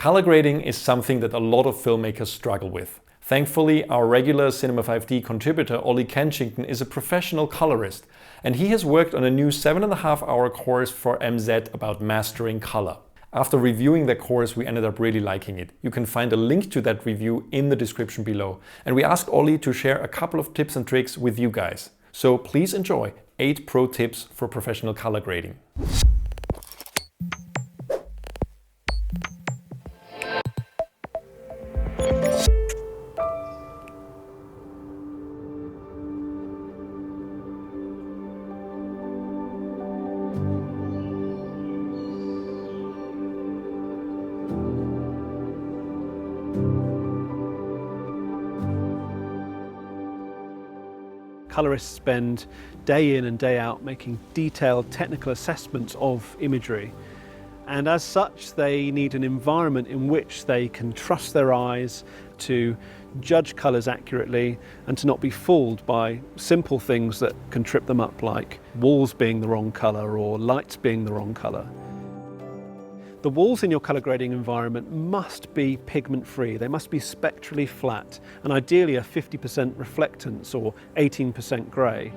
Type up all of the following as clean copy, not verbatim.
Color grading is something that a lot of filmmakers struggle with. Thankfully, our regular Cinema 5D contributor Ollie Kenchington is a professional colorist, and he has worked on a new 7.5-hour course for MZ about mastering color. After reviewing that course, we ended up really liking it. You can find a link to that review in the description below. And we asked Ollie to share a couple of tips and tricks with you guys. So please enjoy 8 pro tips for professional color grading. Colorists spend day in and day out making detailed technical assessments of imagery, and as such they need an environment in which they can trust their eyes to judge colours accurately and to not be fooled by simple things that can trip them up, like walls being the wrong colour or lights being the wrong colour. The walls in your colour grading environment must be pigment free, they must be spectrally flat, and ideally a 50% reflectance or 18% grey.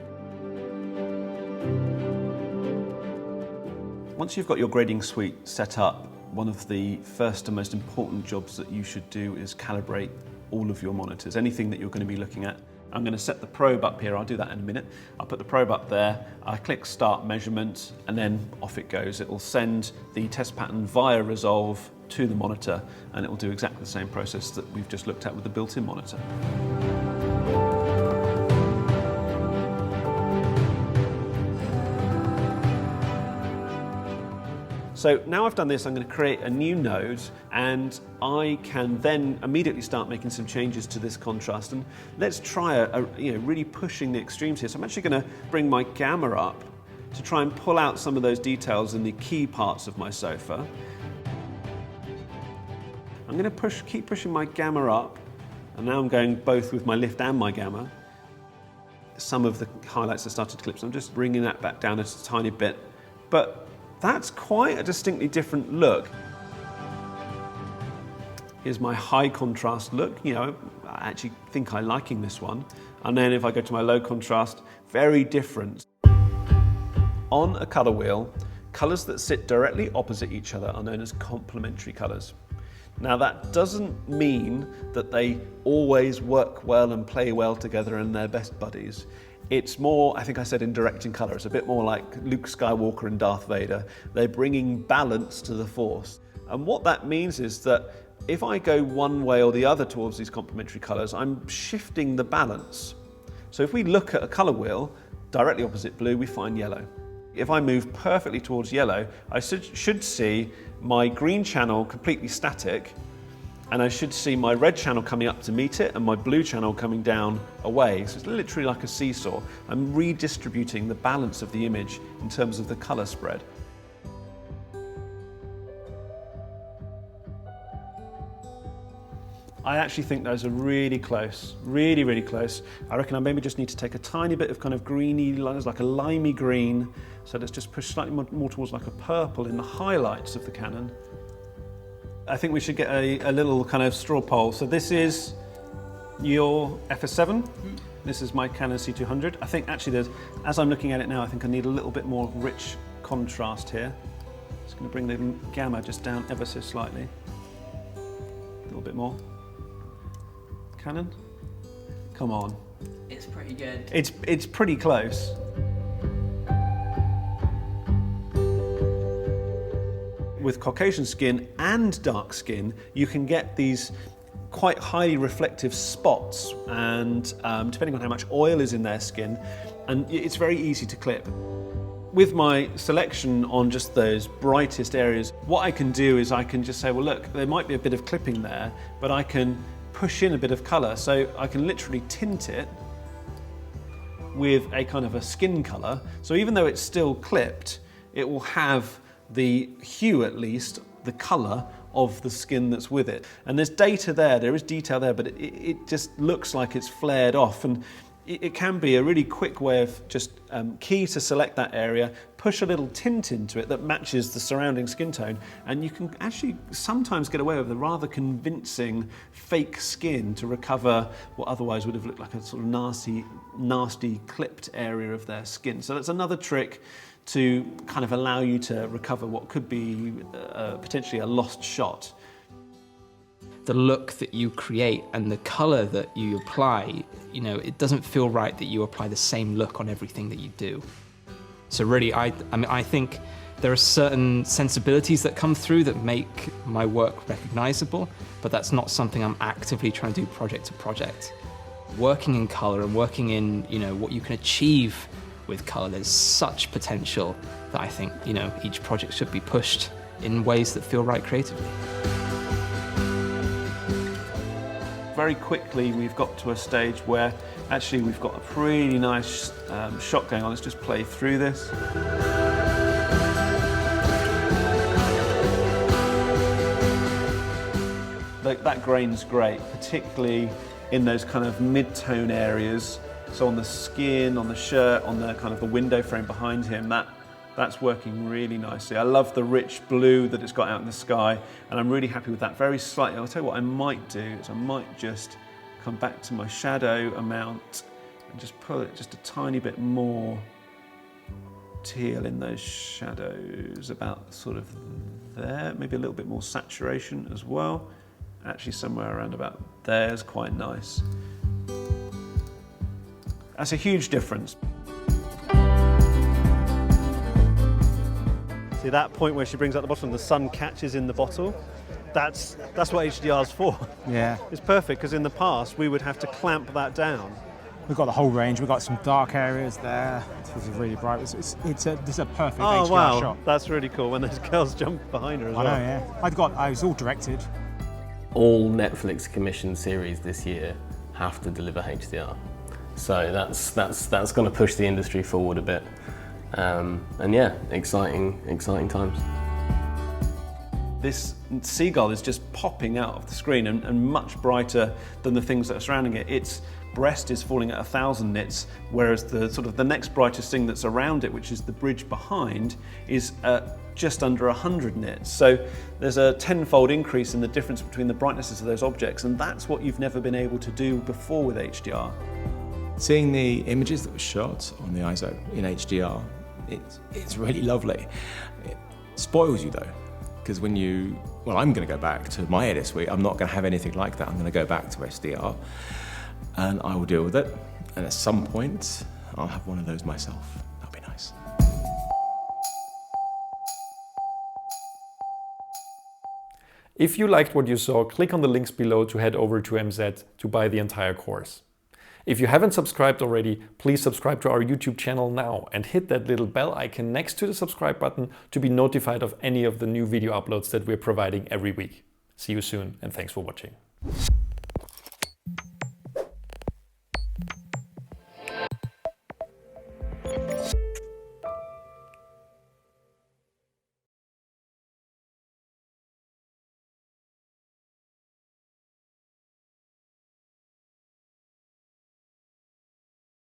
Once you've got your grading suite set up, one of the first and most important jobs that you should do is calibrate all of your monitors, anything that you're going to be looking at. I'm going to set the probe up here, I'll do that in a minute. I'll put the probe up there, I click start measurement, and then off it goes. It will send the test pattern via Resolve to the monitor, and it will do exactly the same process that we've just looked at with the built-in monitor. So now I've done this, I'm going to create a new node, and I can then immediately start making some changes to this contrast. And let's try really pushing the extremes here. So I'm actually going to bring my gamma up to try and pull out some of those details in the key parts of my sofa. I'm going to keep pushing my gamma up, and now I'm going both with my lift and my gamma. Some of the highlights have started to clip, so I'm just bringing that back down a tiny bit. But that's quite a distinctly different look. Here's my high contrast look. I actually think I'm liking this one. And then if I go to my low contrast, very different. On a color wheel, colors that sit directly opposite each other are known as complementary colors. Now that doesn't mean that they always work well and play well together and they're best buddies. It's more, I think I said in directing colour, it's a bit more like Luke Skywalker and Darth Vader. They're bringing balance to the Force. And what that means is that if I go one way or the other towards these complementary colours, I'm shifting the balance. So if we look at a colour wheel, directly opposite blue, we find yellow. If I move perfectly towards yellow, I should see my green channel completely static, and I should see my red channel coming up to meet it and my blue channel coming down away. So it's literally like a seesaw. I'm redistributing the balance of the image in terms of the colour spread. I actually think those are really close, really, really close. I reckon I maybe just need to take a tiny bit of kind of greeny, like a limey green. So let's just push slightly more towards like a purple in the highlights of the Canon. I think we should get a little kind of straw poll. So this is your FS7. This is my Canon C200. I think actually as I'm looking at it now, I think I need a little bit more rich contrast here. Just going to bring the gamma just down ever so slightly. A little bit more. Canon? Come on. It's pretty good. It's pretty close. With Caucasian skin and dark skin, you can get these quite highly reflective spots, and depending on how much oil is in their skin, and it's very easy to clip. With my selection on just those brightest areas, what I can do is I can just say, well look, there might be a bit of clipping there, but I can push in a bit of colour, so I can literally tint it with a kind of a skin colour. So even though it's still clipped, it will have the hue, at least, the colour of the skin that's with it. And there's data there, there is detail there, but it just looks like it's flared off. And it can be a really quick way of just key to select that area, push a little tint into it that matches the surrounding skin tone, and you can actually sometimes get away with a rather convincing fake skin to recover what otherwise would have looked like a sort of nasty clipped area of their skin. So that's another trick to kind of allow you to recover what could be potentially a lost shot. The look that you create and the color that you apply, you know, it doesn't feel right that you apply the same look on everything that you do. So really, I mean, I think there are certain sensibilities that come through that make my work recognizable, but that's not something I'm actively trying to do project to project. Working in color and working in, you know, what you can achieve with color, there's such potential that I think, you know, each project should be pushed in ways that feel right creatively. Very quickly we've got to a stage where actually we've got a pretty nice shot going on. Let's just play through this. That grain's great, particularly in those kind of mid-tone areas. So on the skin, on the shirt, on the kind of the window frame behind him, that's working really nicely. I love the rich blue that it's got out in the sky, and I'm really happy with that. Very slightly, I'll tell you what I might do, is I might just come back to my shadow amount and just pull it just a tiny bit more teal in those shadows, about sort of there, maybe a little bit more saturation as well. Actually somewhere around about there is quite nice. That's a huge difference. See that point where she brings out the bottle and the sun catches in the bottle? That's what HDR's for. Yeah. It's perfect, because in the past we would have to clamp that down. We've got the whole range. We've got some dark areas there. This is really bright. This is a perfect HDR shot. That's really cool when those girls jump behind her as well. I know, yeah. I was all directed. All Netflix commissioned series this year have to deliver HDR. So that's going to push the industry forward a bit. And yeah, exciting times. This seagull is just popping out of the screen and much brighter than the things that are surrounding it. Its breast is falling at 1,000 nits, whereas the next brightest thing that's around it, which is the bridge behind, is just under 100 nits. So there's a tenfold increase in the difference between the brightnesses of those objects, and that's what you've never been able to do before with HDR. Seeing the images that were shot on the ISO in HDR, it's really lovely. It spoils you though, because when I'm going to go back to my edit suite, I'm not going to have anything like that. I'm going to go back to SDR and I will deal with it. And at some point, I'll have one of those myself. That'll be nice. If you liked what you saw, click on the links below to head over to MZ to buy the entire course. If you haven't subscribed already, please subscribe to our YouTube channel now and hit that little bell icon next to the subscribe button to be notified of any of the new video uploads that we're providing every week. See you soon, and thanks for watching.